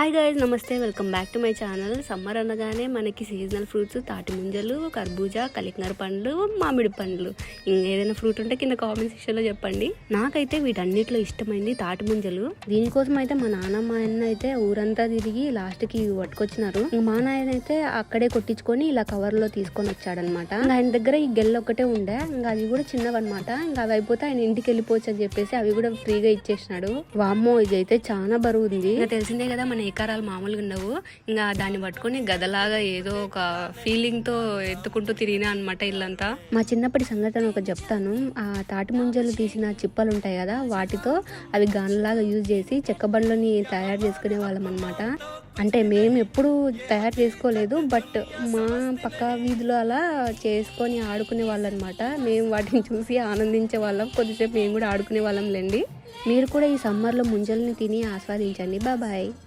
Hi guys, నమస్తే. Welcome back to my channel. Summer అనగానే మనకి సీజనల్ ఫ్రూట్స్ తాటి ముంజలు, కర్బూజా, కలింగర పండ్లు, మామిడి పండ్లు. ఏదైనా ఫ్రూట్ ఉంటే కింద కామెంట్ సెక్షన్లో చెప్పండి. నాకైతే వీటన్నిటిలో ఇష్టమైంది తాటి ముంజలు. దీనికోసం అయితే మా నాన్నమ్మ ఆయన అయితే ఊరంతా తిరిగి లాస్ట్కి పట్టుకొచ్చినారు. మా నాయన అయితే అక్కడే కొట్టించుకొని ఇలా కవర్లో తీసుకొని వచ్చాడనమాట. ఆయన దగ్గర ఈ గెల్ల ఒకటే ఉండే, ఇంకా అది కూడా చిన్నవన్నమాట. ఇంకా అవి అయిపోతే ఆయన ఇంటికి వెళ్ళిపోవచ్చు అని చెప్పేసి అవి కూడా ఫ్రీగా ఇచ్చేసినాడు. వామ్మో, ఇది అయితే చాలా బరువు ఉంది. ఇంకా తెలిసిందే కదా, మన ఏకారాలు మామూలుగా ఉండవు. ఇంకా దాన్ని పట్టుకొని గదలాగా ఏదో ఒక ఫీలింగ్ తో ఎత్తుకుంటూ తిరిగినా అనమాట ఇల్లంతా. మా చిన్నప్పటి సంఘటన ఒక చెప్తాను. ఆ తాటి ముంజలు తీసిన చిప్పలు ఉంటాయి కదా, వాటితో అవి గాన్లాగా యూజ్ చేసి చెక్క బండ్లని తయారు చేసుకునే వాళ్ళం అనమాట. అంటే మేము ఎప్పుడు తయారు చేసుకోలేదు, బట్ మా పక్క వీధిలో అలా చేసుకొని ఆడుకునే వాళ్ళు అనమాట. మేము వాటిని చూసి ఆనందించే వాళ్ళం, కొద్దిసేపు మేము కూడా ఆడుకునే వాళ్ళం లేండి. మీరు కూడా ఈ సమ్మర్లో ముంజల్ని తిని ఆస్వాదించండి. బాయ్.